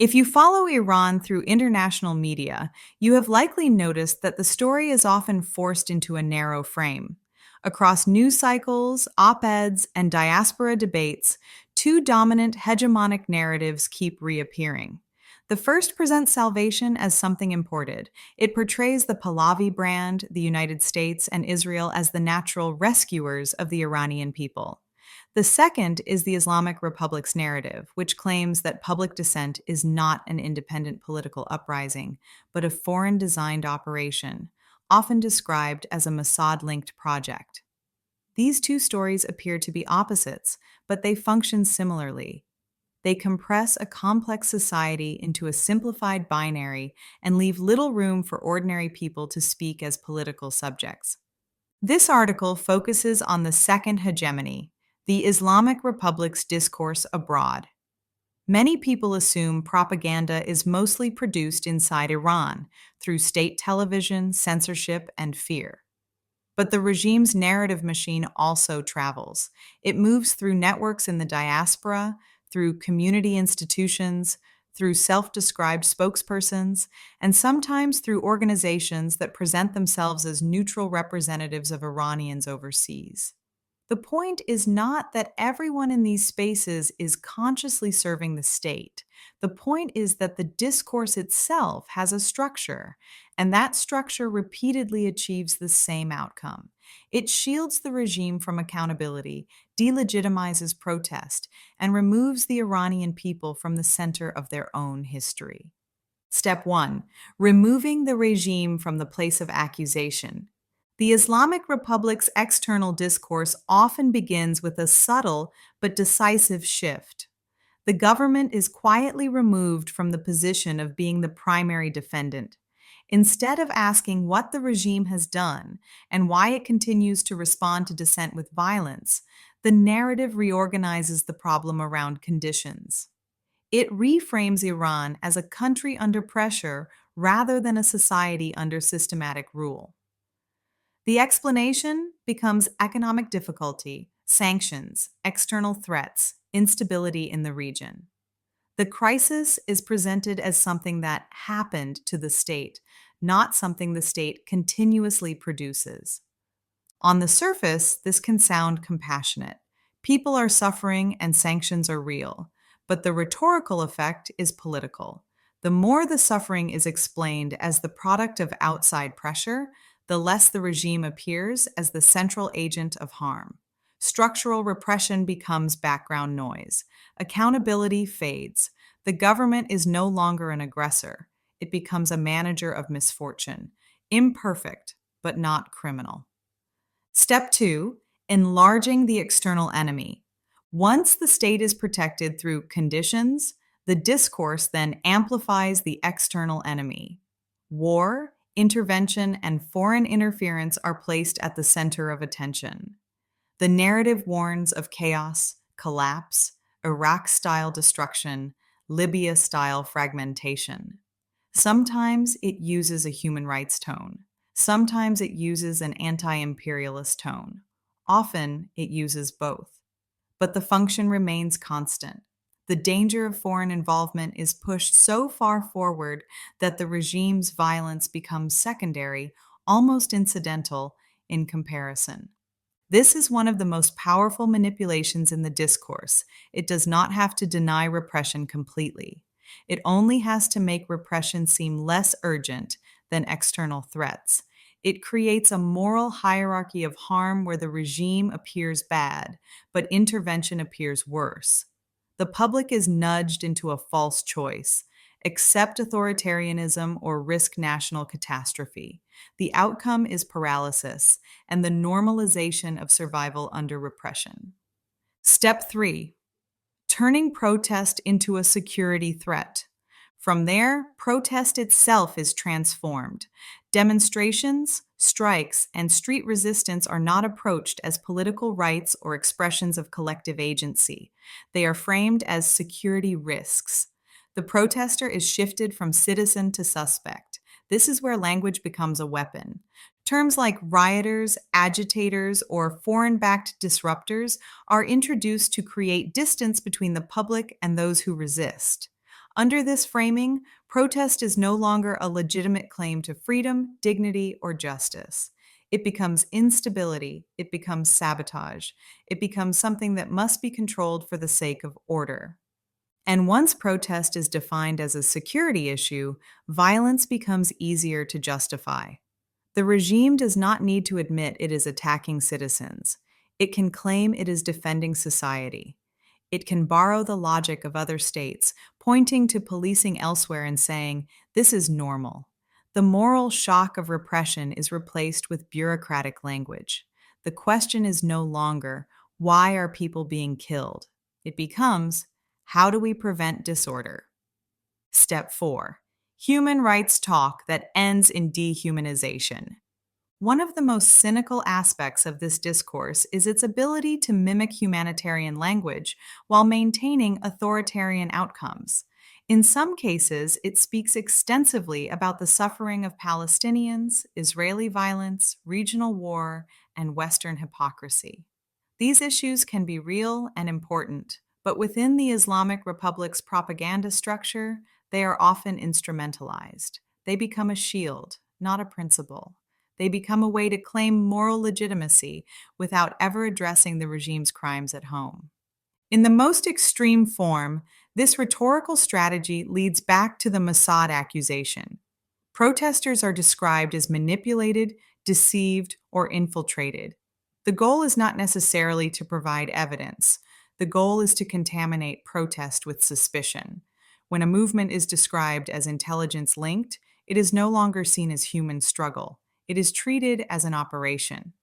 If you follow Iran through international media, you have likely noticed that the story is often forced into a narrow frame. Across news cycles, op-eds, and diaspora debates, two dominant hegemonic narratives keep reappearing. The first presents salvation as something imported. It portrays the Pahlavi brand, the United States, and Israel as the natural rescuers of the Iranian people. The second is the Islamic Republic's narrative, which claims that public dissent is not an independent political uprising, but a foreign designed operation, often described as a Mossad linked project. These two stories appear to be opposites, but they function similarly. They compress a complex society into a simplified binary and leave little room for ordinary people to speak as political subjects. This article focuses on the second hegemony, the Islamic Republic's discourse abroad. Many people assume propaganda is mostly produced inside Iran through state television, censorship, and fear. But the regime's narrative machine also travels. It moves through networks in the diaspora, through community institutions, through self-described spokespersons, and sometimes through organizations that present themselves as neutral representatives of Iranians overseas. The point is not that everyone in these spaces is consciously serving the state. The point is that the discourse itself has a structure, and that structure repeatedly achieves the same outcome. It shields the regime from accountability, delegitimizes protest, and removes the Iranian people from the center of their own history. Step 1. Removing the regime from the place of accusation. The Islamic Republic's external discourse often begins with a subtle but decisive shift. The government is quietly removed from the position of being the primary defendant. Instead of asking what the regime has done and why it continues to respond to dissent with violence, the narrative reorganizes the problem around conditions. It reframes Iran as a country under pressure rather than a society under systematic rule. The explanation becomes economic difficulty, sanctions, external threats, instability in the region. The crisis is presented as something that happened to the state, not something the state continuously produces. On the surface, this can sound compassionate. People are suffering and sanctions are real, but the rhetorical effect is political. The more the suffering is explained as the product of outside pressure, the less the regime appears as the central agent of harm. Structural repression becomes background noise. Accountability fades. The government is no longer an aggressor. It becomes a manager of misfortune, imperfect, but not criminal. Step 2. Enlarging the external enemy. Once the state is protected through conditions, the discourse then amplifies the external enemy. War, intervention, and foreign interference are placed at the center of attention. The narrative warns of chaos, collapse, Iraq-style destruction, Libya-style fragmentation. Sometimes it uses a human rights tone. Sometimes it uses an anti-imperialist tone. Often it uses both. But the function remains constant. The danger of foreign involvement is pushed so far forward that the regime's violence becomes secondary, almost incidental, in comparison. This is one of the most powerful manipulations in the discourse. It does not have to deny repression completely. It only has to make repression seem less urgent than external threats. It creates a moral hierarchy of harm where the regime appears bad, but intervention appears worse. The public is nudged into a false choice: accept authoritarianism or risk national catastrophe. The outcome is paralysis and the normalization of survival under repression. Step 3. Turning protest into a security threat. From there, protest itself is transformed. Demonstrations, strikes, and street resistance are not approached as political rights or expressions of collective agency. They are framed as security risks. The protester is shifted from citizen to suspect. This is where language becomes a weapon. Terms like rioters, agitators, or foreign-backed disruptors are introduced to create distance between the public and those who resist. Under this framing, protest is no longer a legitimate claim to freedom, dignity, or justice. It becomes instability, it becomes sabotage, it becomes something that must be controlled for the sake of order. And once protest is defined as a security issue, violence becomes easier to justify. The regime does not need to admit it is attacking citizens. It can claim it is defending society. It can borrow the logic of other states, pointing to policing elsewhere and saying, this is normal. The moral shock of repression is replaced with bureaucratic language. The question is no longer, why are people being killed? It becomes, how do we prevent disorder? Step 4. Human rights talk that ends in dehumanization. One of the most cynical aspects of this discourse is its ability to mimic humanitarian language while maintaining authoritarian outcomes. In some cases, it speaks extensively about the suffering of Palestinians, Israeli violence, regional war, and Western hypocrisy. These issues can be real and important, but within the Islamic Republic's propaganda structure, they are often instrumentalized. They become a shield, not a principle. They become a way to claim moral legitimacy without ever addressing the regime's crimes at home. In the most extreme form, this rhetorical strategy leads back to the Mossad accusation. Protesters are described as manipulated, deceived, or infiltrated. The goal is not necessarily to provide evidence. The goal is to contaminate protest with suspicion. When a movement is described as intelligence linked, it is no longer seen as human struggle. It is treated as an operation.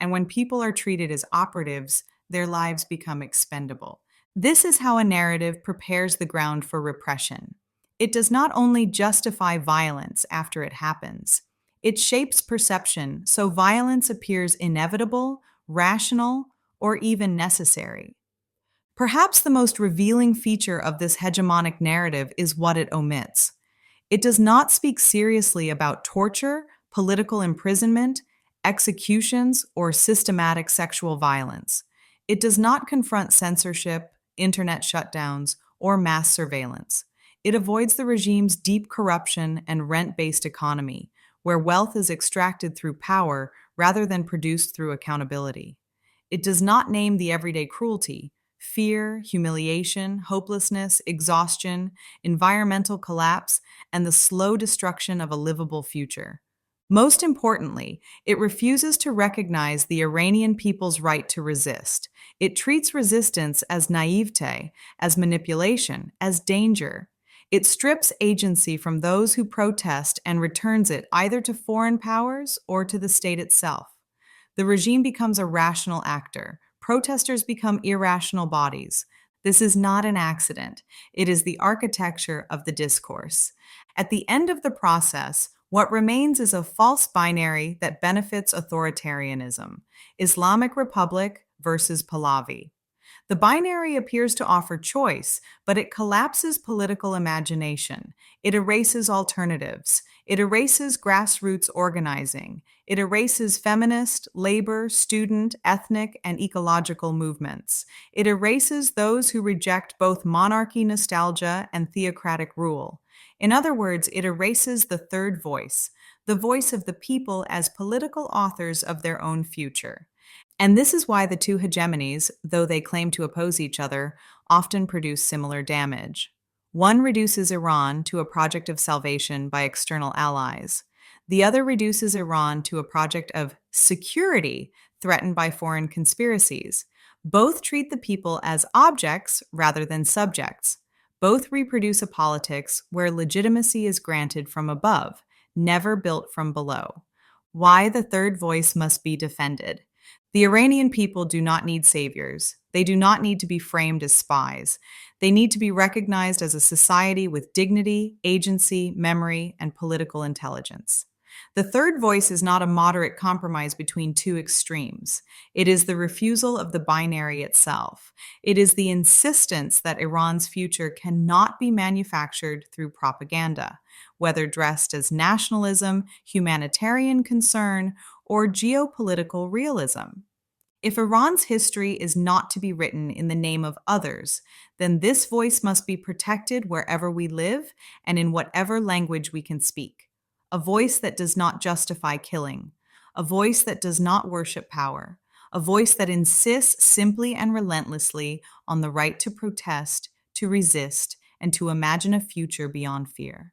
And when people are treated as operatives, their lives become expendable. This is how a narrative prepares the ground for repression. It does not only justify violence after it happens, it shapes perception so violence appears inevitable, rational, or even necessary. Perhaps the most revealing feature of this hegemonic narrative is what it omits. It does not speak seriously about torture, political imprisonment, executions, or systematic sexual violence. It does not confront censorship, internet shutdowns, or mass surveillance. It avoids the regime's deep corruption and rent-based economy, where wealth is extracted through power rather than produced through accountability. It does not name the everyday cruelty, fear, humiliation, hopelessness, exhaustion, environmental collapse, and the slow destruction of a livable future. Most importantly, it refuses to recognize the Iranian people's right to resist. It treats resistance as naivete, as manipulation, as danger. It strips agency from those who protest and returns it either to foreign powers or to the state itself. The regime becomes a rational actor. Protesters become irrational bodies. This is not an accident. It is the architecture of the discourse. At the end of the process, what remains is a false binary that benefits authoritarianism: Islamic Republic versus Pahlavi. The binary appears to offer choice, but it collapses political imagination. It erases alternatives. It erases grassroots organizing. It erases feminist, labor, student, ethnic, and ecological movements. It erases those who reject both monarchy nostalgia and theocratic rule. In other words, it erases the third voice, the voice of the people as political authors of their own future. And this is why the two hegemonies, though they claim to oppose each other, often produce similar damage. One reduces Iran to a project of salvation by external allies. The other reduces Iran to a project of security threatened by foreign conspiracies. Both treat the people as objects rather than subjects. Both reproduce a politics where legitimacy is granted from above, never built from below. Why the third voice must be defended. The Iranian people do not need saviors. They do not need to be framed as spies. They need to be recognized as a society with dignity, agency, memory, and political intelligence. The third voice is not a moderate compromise between two extremes. It is the refusal of the binary itself. It is the insistence that Iran's future cannot be manufactured through propaganda, whether dressed as nationalism, humanitarian concern, or geopolitical realism. If Iran's history is not to be written in the name of others, then this voice must be protected wherever we live and in whatever language we can speak. A voice that does not justify killing, a voice that does not worship power, a voice that insists simply and relentlessly on the right to protest, to resist, and to imagine a future beyond fear.